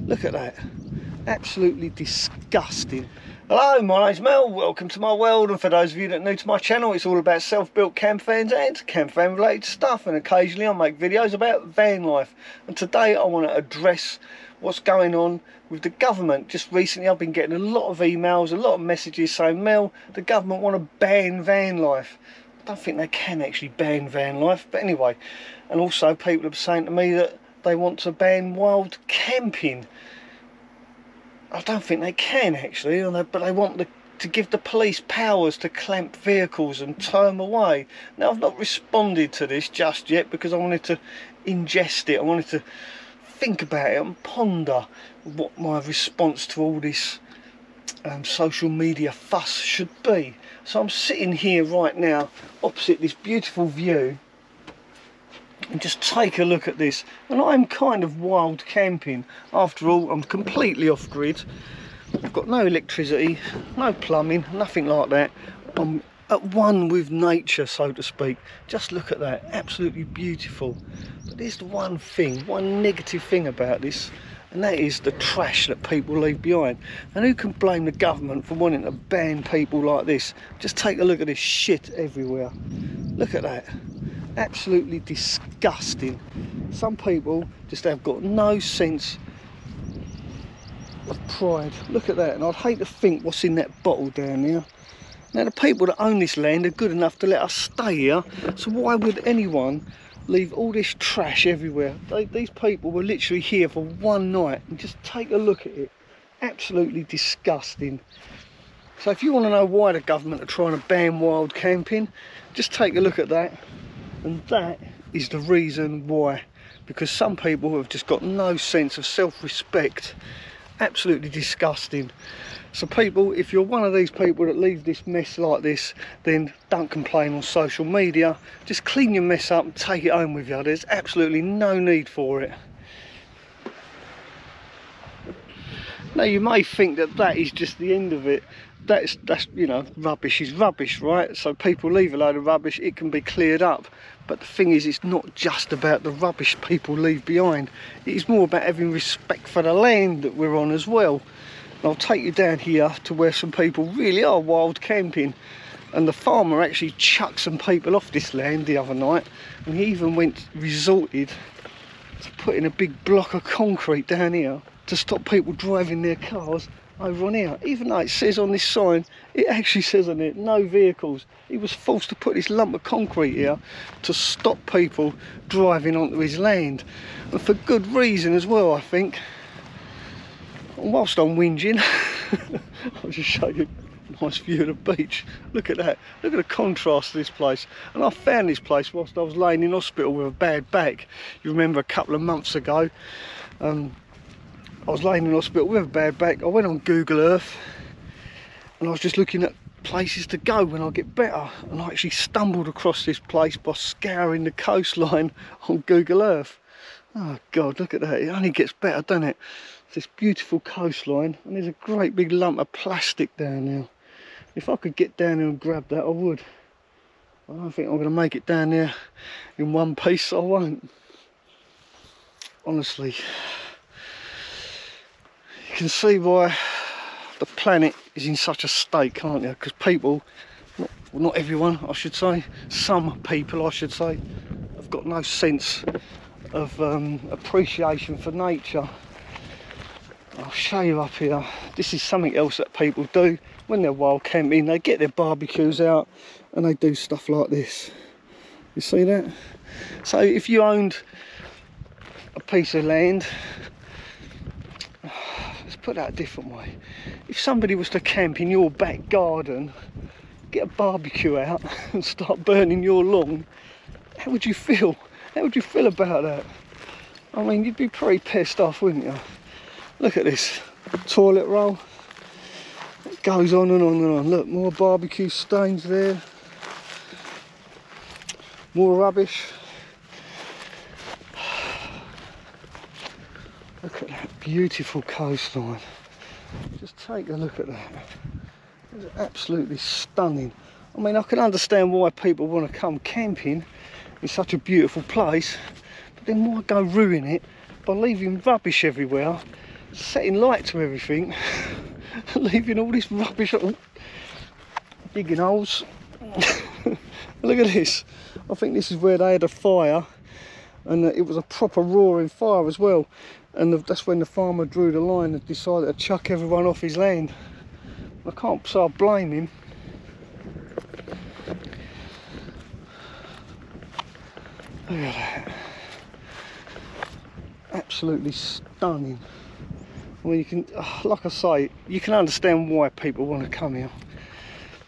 Look at that. Absolutely disgusting. Hello, my name's Mel. Welcome to my world, and for those of you that are new to my channel, it's all about self-built campervans and campervan related stuff, and occasionally I make videos about van life. And today I want to address what's going on with the government. Just recently I've been getting a lot of emails, a lot of messages saying, Mel, the government want to ban van life. I don't think they can actually ban van life, but anyway. And also people are saying to me that they want to ban wild camping. I don't think they can actually, but they want to give the police powers to clamp vehicles and tow them away. Now, I've not responded to this just yet because I wanted to ingest it. I wanted to think about it and ponder what my response to all this social media fuss should be. So I'm sitting here right now opposite this beautiful view, and just take a look at this, and I'm kind of wild camping. After all, I'm completely off grid. I've got no electricity, no plumbing, nothing like that. I'm at one with nature, so to speak. Just look at that, absolutely beautiful. But there's one thing, one negative thing about this, and that is the trash that people leave behind. And who can blame the government for wanting to ban people like this? Just take a look at this shit everywhere. Look at that. Absolutely disgusting. Some people just have got no sense of pride. Look at that, and I'd hate to think what's in that bottle down there. Now, the people that own this land are good enough to let us stay here, so why would anyone leave all this trash everywhere? These people were literally here for one night, and just take a look at it. Absolutely disgusting. So if you want to know why the government are trying to ban wild camping, just take a look at that. And that is the reason why, because some people have just got no sense of self-respect. Absolutely disgusting. So people, if you're one of these people that leave this mess like this, then don't complain on social media. Just clean your mess up and take it home with you. There's absolutely no need for it. Now, you may think that that is just the end of it. That's you know, rubbish is rubbish, right? So people leave a load of rubbish, it can be cleared up. But the thing is, it's not just about the rubbish people leave behind. It's more about having respect for the land that we're on as well. And I'll take you down here to where some people really are wild camping. And the farmer actually chucked some people off this land the other night, and he even resorted to putting a big block of concrete down here to stop people driving their cars over on here. Even though it says on this sign, it actually says on it, no vehicles. He was forced to put this lump of concrete here to stop people driving onto his land, and for good reason as well, I think. And whilst I'm whinging, I'll just show you a nice view of the beach. Look at that, look at the contrast to this place. And I found this place whilst I was laying in hospital with a bad back. You remember a couple of months ago, I was laying in hospital with a bad back. I went on Google Earth and I was just looking at places to go when I get better, and I actually stumbled across this place by scouring the coastline on Google Earth. Oh God, look at that, it only gets better, doesn't it? It's this beautiful coastline, and there's a great big lump of plastic down there. If I could get down there and grab that, I would. I don't think I'm going to make it down there in one piece, I won't. Honestly. You can see why the planet is in such a state, can't you? Because people, not everyone I should say, some people I should say, have got no sense of appreciation for nature. I'll show you up here. This is something else that people do when they're wild camping. They get their barbecues out and they do stuff like this. You see that? So if you owned a piece of land, put that a different way, if somebody was to camp in your back garden, get a barbecue out and start burning your lawn, how would you feel? How would you feel about that? I mean, you'd be pretty pissed off, wouldn't you? Look at this toilet roll, it goes on and on and on. Look, more barbecue stains there, more rubbish. Look at that beautiful coastline. Just take a look at that. It's absolutely stunning. I mean, I can understand why people want to come camping in such a beautiful place, but then why go ruin it by leaving rubbish everywhere setting light to everything, leaving all this rubbish, digging holes. Look at this. I think this is where they had a fire, and it was a proper roaring fire as well. And that's when the farmer drew the line and decided to chuck everyone off his land. I can't say I blame him. Look at that. Absolutely stunning. I mean, you can, like I say, you can understand why people want to come here.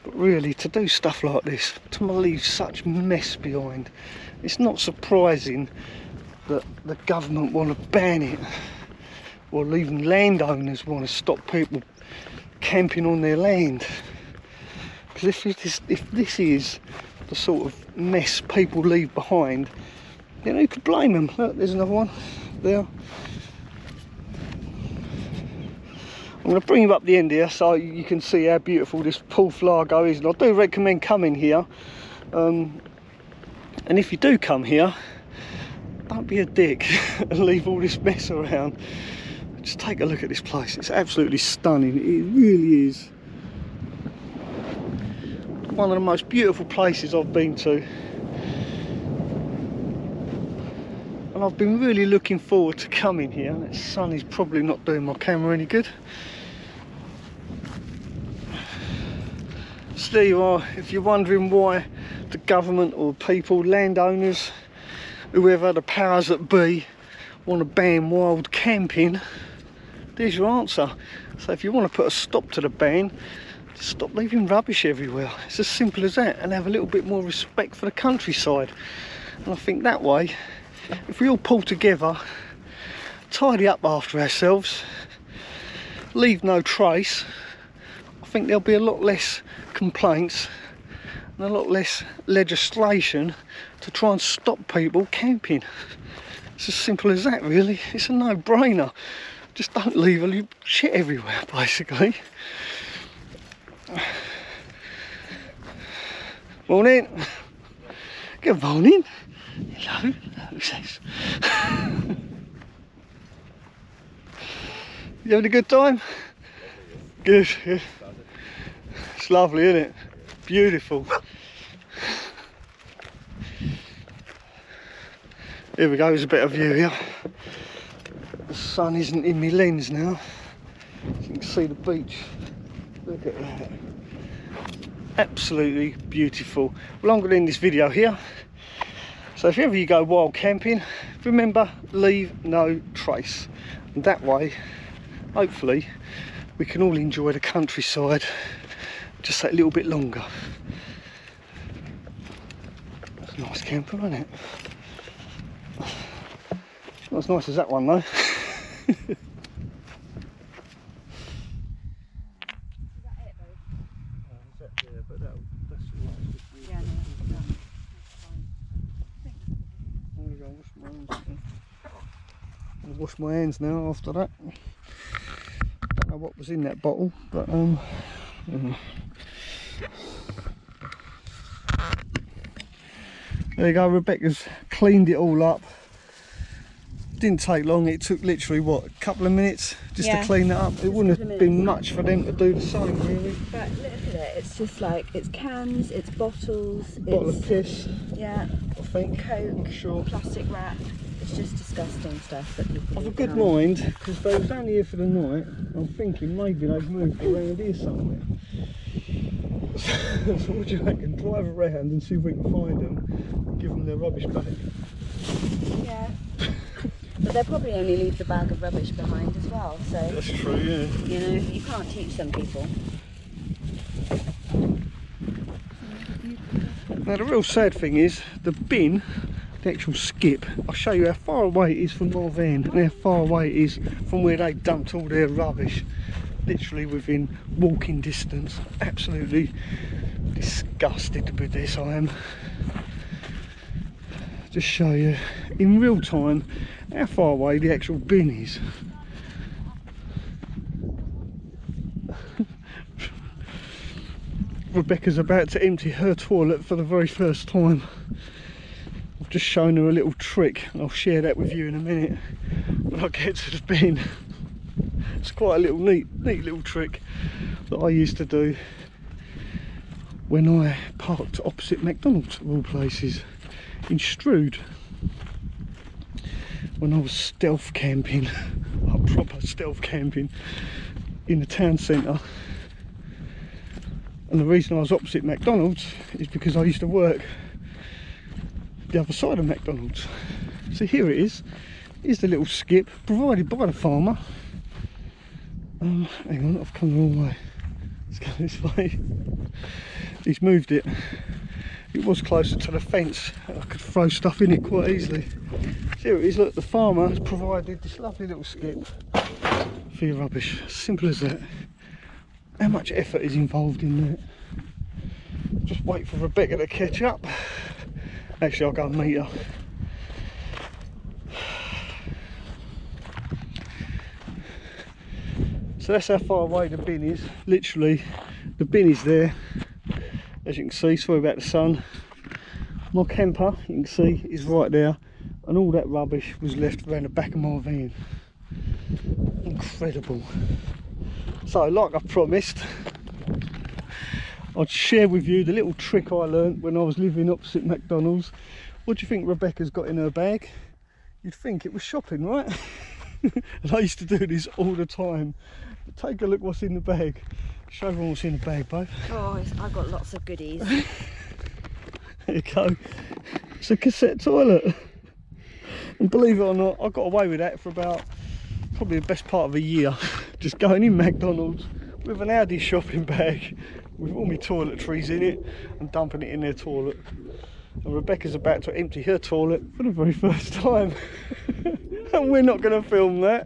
But really, to do stuff like this, to leave such mess behind, it's not surprising that the government want to ban it, or even landowners want to stop people camping on their land. Because if this is the sort of mess people leave behind, then who could blame them? Look, there's another one there. I'm going to bring you up the end here so you can see how beautiful this Porth Iago is, and I do recommend coming here. And if you do come here, don't be a dick and leave all this mess around. Just take a look at this place. It's absolutely stunning. It really is one of the most beautiful places I've been to, and I've been really looking forward to coming here. That sun is probably not doing my camera any good. So there you are. If you're wondering why the government or people, landowners, whoever the powers that be, want to ban wild camping, there's your answer. So if you want to put a stop to the ban, just stop leaving rubbish everywhere. It's as simple as that, and have a little bit more respect for the countryside. And I think that way, if we all pull together, tidy up after ourselves, leave no trace, I think there'll be a lot less complaints and a lot less legislation to try and stop people camping. It's as simple as that, really. It's a no-brainer. Just don't leave a shit everywhere, basically. Morning. Good morning. Hello. Who's this? You having a good time? Good, good. It's lovely, isn't it? Beautiful. Here we go, there's a better view here. The sun isn't in my lens now. You can see the beach. Look at that. Absolutely beautiful. Well, I'm going to end this video here. So if ever you go wild camping, remember, leave no trace. And that way, hopefully, we can all enjoy the countryside just that little bit longer. That's a nice camper, isn't it? Not as nice as that one though. I'll wash my hands now after that. Don't know what was in that bottle, but there you go. Rebecca's cleaned it all up. Didn't take long. It took literally what, a couple of minutes just to clean it up. It wouldn't have been much for them to do the same, really. But look at it. It's just like, it's cans, it's bottles, Bottle of piss. Yeah. I think. Coke. I'm sure. Plastic wrap. It's just disgusting stuff that people I've a good mind, because they was only here for the night. I'm thinking maybe they've moved around here somewhere. So what do you reckon? Drive around and see if we can find them and give them their rubbish back. Yeah. But they'll probably only leave the bag of rubbish behind as well, so... That's true, yeah. You know, you can't teach some people. Now the real sad thing is, the bin, the actual skip, I'll show you how far away it is from my van and how far away it is from where they dumped all their rubbish. Literally within walking distance. Absolutely disgusted with this, I am. Just show you in real time how far away the actual bin is. Rebecca's about to empty her toilet for the very first time. I've just shown her a little trick, and I'll share that with you in a minute when I get to the bin. It's quite a little neat little trick that I used to do when I parked opposite McDonald's of all places in Strood, when I was stealth camping, proper stealth camping in the town centre. And the reason I was opposite McDonald's is because I used to work the other side of McDonald's. So here it is. Here's the little skip provided by the farmer. Hang on, I've come the wrong way. Let's go this way. He's moved it. It was closer to the fence. I could throw stuff in it quite easily. So here it is. Look, the farmer has provided this lovely little skip for your rubbish. Simple as that. How much effort is involved in that? Just wait for Rebecca to catch up. Actually, I'll go and meet her. So that's how far away the bin is. Literally, the bin is there. As you can see, sorry about the sun. My camper, you can see, is right there. And all that rubbish was left around the back of my van. Incredible. So, like I promised, I'd share with you the little trick I learnt when I was living opposite McDonald's. What do you think Rebecca's got in her bag? You'd think it was shopping, right? And I used to do this all the time. But take a look what's in the bag. Show everyone what's in the bag, babe. Oh, I've got lots of goodies. There you go. It's a cassette toilet. And believe it or not, I got away with that for about probably the best part of a year. Just going in McDonald's with an Audi shopping bag with all my toiletries in it and dumping it in their toilet. And Rebecca's about to empty her toilet for the very first time. And we're not going to film that.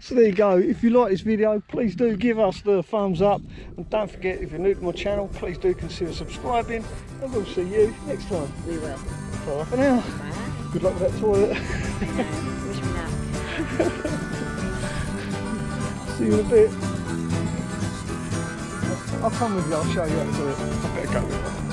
So there you go. If you like this video, please do give us the thumbs up. And don't forget, if you're new to my channel, please do consider subscribing. And we'll see you next time. We will. Bye for now. Bye. Good luck with that toilet. Wish me luck. See you in a bit. I'll come with you, I'll show you how to do it. I better go.